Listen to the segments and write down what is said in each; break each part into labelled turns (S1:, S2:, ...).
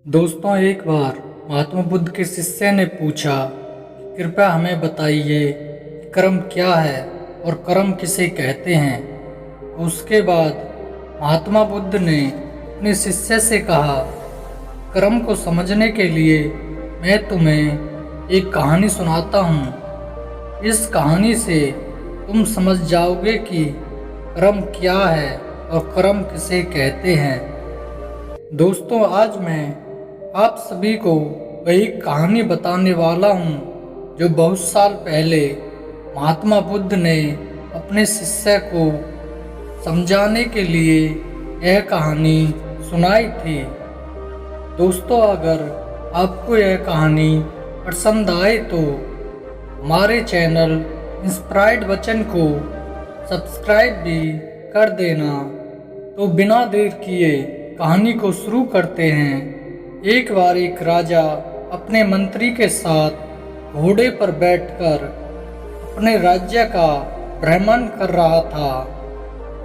S1: दोस्तों, एक बार महात्मा बुद्ध के शिष्य ने पूछा, कृपया हमें बताइए कि कर्म क्या है और कर्म किसे कहते हैं। उसके बाद महात्मा बुद्ध ने अपने शिष्य से कहा, कर्म को समझने के लिए मैं तुम्हें एक कहानी सुनाता हूँ। इस कहानी से तुम समझ जाओगे कि कर्म क्या है और कर्म किसे कहते हैं। दोस्तों, आज मैं आप सभी को वही कहानी बताने वाला हूँ जो बहुत साल पहले महात्मा बुद्ध ने अपने शिष्य को समझाने के लिए यह कहानी सुनाई थी। दोस्तों, अगर आपको यह कहानी पसंद आए तो हमारे चैनल इंस्पायर्ड वचन को सब्सक्राइब भी कर देना। तो बिना देर किए कहानी को शुरू करते हैं। एक बार एक राजा अपने मंत्री के साथ घोड़े पर बैठकर अपने राज्य का भ्रमण कर रहा था।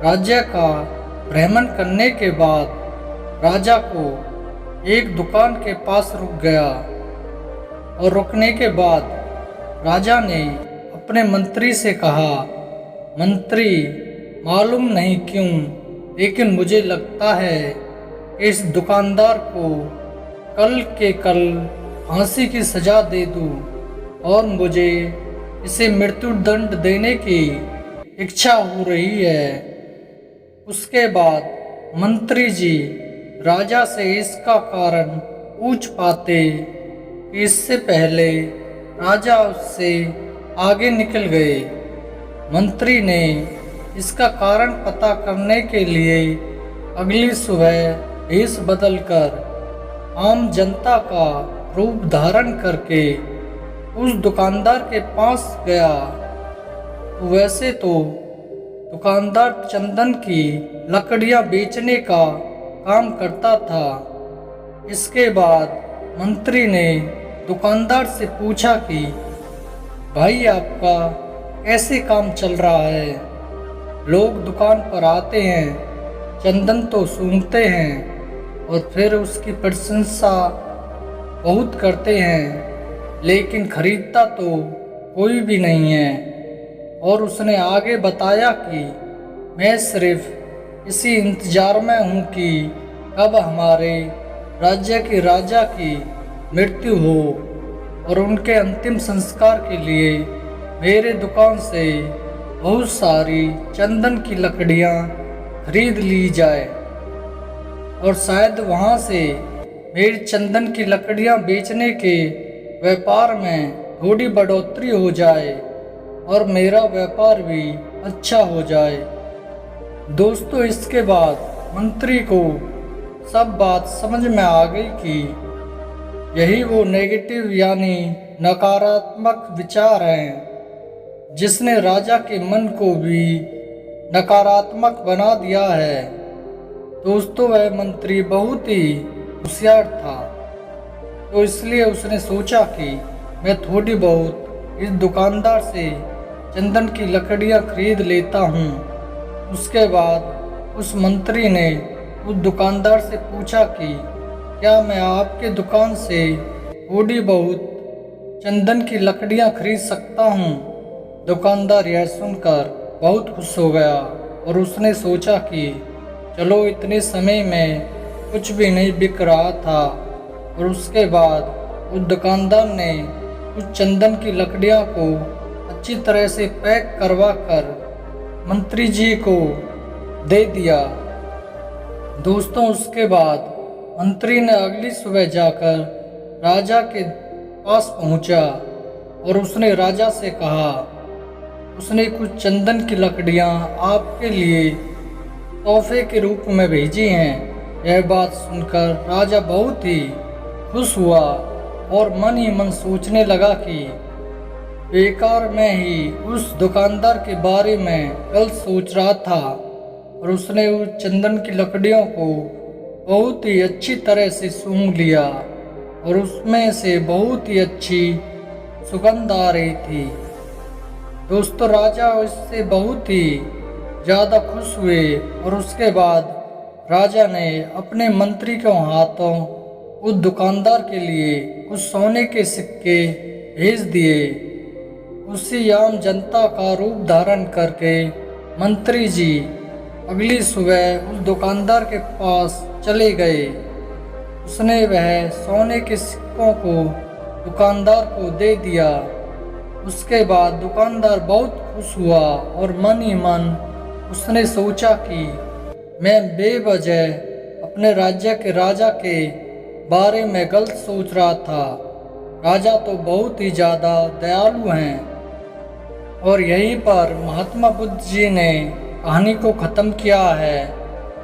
S1: राज्य का भ्रमण करने के बाद राजा को एक दुकान के पास रुक गया और रुकने के बाद राजा ने अपने मंत्री से कहा, मंत्री, मालूम नहीं क्यों लेकिन मुझे लगता है कि इस दुकानदार को कल के कल फांसी की सजा दे दूं और मुझे इसे मृत्यु दंड देने की इच्छा हो रही है। उसके बाद मंत्री जी राजा से इसका कारण पूछ पाते कि इससे पहले राजा उससे आगे निकल गए। मंत्री ने इसका कारण पता करने के लिए अगली सुबह भेष बदलकर आम जनता का रूप धारण करके उस दुकानदार के पास गया। वैसे तो दुकानदार चंदन की लकड़ियां बेचने का काम करता था। इसके बाद मंत्री ने दुकानदार से पूछा कि भाई, आपका कैसे काम चल रहा है? लोग दुकान पर आते हैं, चंदन तो सूंघते हैं और फिर उसकी प्रशंसा बहुत करते हैं, लेकिन खरीदता तो कोई भी नहीं है। और उसने आगे बताया कि मैं सिर्फ इसी इंतजार में हूँ कि कब हमारे राज्य के राजा की मृत्यु हो और उनके अंतिम संस्कार के लिए मेरे दुकान से बहुत सारी चंदन की लकड़ियाँ खरीद ली जाए और शायद वहाँ से मेरी चंदन की लकड़ियाँ बेचने के व्यापार में थोड़ी बढ़ोतरी हो जाए और मेरा व्यापार भी अच्छा हो जाए। दोस्तों, इसके बाद मंत्री को सब बात समझ में आ गई कि यही वो नेगेटिव यानी नकारात्मक विचार हैं जिसने राजा के मन को भी नकारात्मक बना दिया है। दोस्तों, वह मंत्री बहुत ही होशियार था, तो इसलिए उसने सोचा कि मैं थोड़ी बहुत इस दुकानदार से चंदन की लकड़ियां खरीद लेता हूँ। उसके बाद उस मंत्री ने उस दुकानदार से पूछा कि क्या मैं आपके दुकान से थोड़ी बहुत चंदन की लकड़ियां खरीद सकता हूँ? दुकानदार यह सुनकर बहुत खुश हो गया और उसने सोचा कि चलो, इतने समय में कुछ भी नहीं बिक रहा था। और उसके बाद उस दुकानदार ने उस चंदन की लकड़ियां को अच्छी तरह से पैक करवा कर मंत्री जी को दे दिया। दोस्तों, उसके बाद मंत्री ने अगली सुबह जाकर राजा के पास पहुंचा और उसने राजा से कहा, उसने कुछ चंदन की लकड़ियां आपके लिए तोहफे के रूप में भेजी हैं। यह बात सुनकर राजा बहुत ही खुश हुआ और मन ही मन सोचने लगा कि बेकार में ही उस दुकानदार के बारे में गलत सोच रहा था। और उसने उस चंदन की लकड़ियों को बहुत ही अच्छी तरह से सूंघ लिया और उसमें से बहुत ही अच्छी सुगंध आ रही थी। दोस्तों, राजा इससे बहुत ही ज़्यादा खुश हुए और उसके बाद राजा ने अपने मंत्री के हाथों उस दुकानदार के लिए कुछ सोने के सिक्के भेज दिए। उसी आम जनता का रूप धारण करके मंत्री जी अगली सुबह उस दुकानदार के पास चले गए। उसने वह सोने के सिक्कों को दुकानदार को दे दिया। उसके बाद दुकानदार बहुत खुश हुआ और मन ही मन उसने सोचा कि मैं बेवजह अपने राज्य के राजा के बारे में गलत सोच रहा था। राजा तो बहुत ही ज़्यादा दयालु हैं। और यहीं पर महात्मा बुद्ध जी ने कहानी को ख़त्म किया है।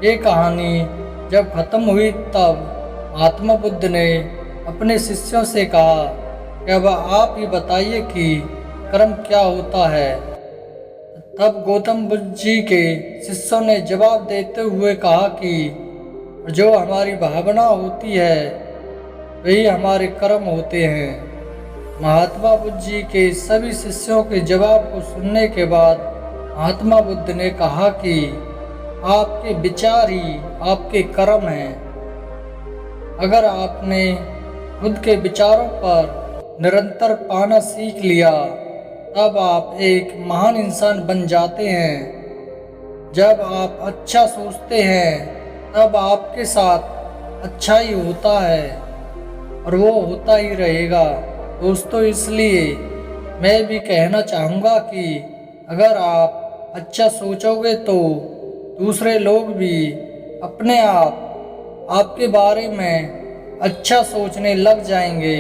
S1: ये कहानी जब ख़त्म हुई तब महात्मा बुद्ध ने अपने शिष्यों से कहा कि अब आप ही बताइए कि कर्म क्या होता है। तब गौतम बुद्ध जी के शिष्यों ने जवाब देते हुए कहा कि जो हमारी भावना होती है वही हमारे कर्म होते हैं। महात्मा बुद्ध जी के सभी शिष्यों के जवाब को सुनने के बाद महात्मा बुद्ध ने कहा कि आपके विचार ही आपके कर्म हैं। अगर आपने खुद के विचारों पर निरंतर पाना सीख लिया तब आप एक महान इंसान बन जाते हैं। जब आप अच्छा सोचते हैं तब आपके साथ अच्छा ही होता है और वो होता ही रहेगा। दोस्तों, इसलिए मैं भी कहना चाहूँगा कि अगर आप अच्छा सोचोगे तो दूसरे लोग भी अपने आप आपके बारे में अच्छा सोचने लग जाएंगे।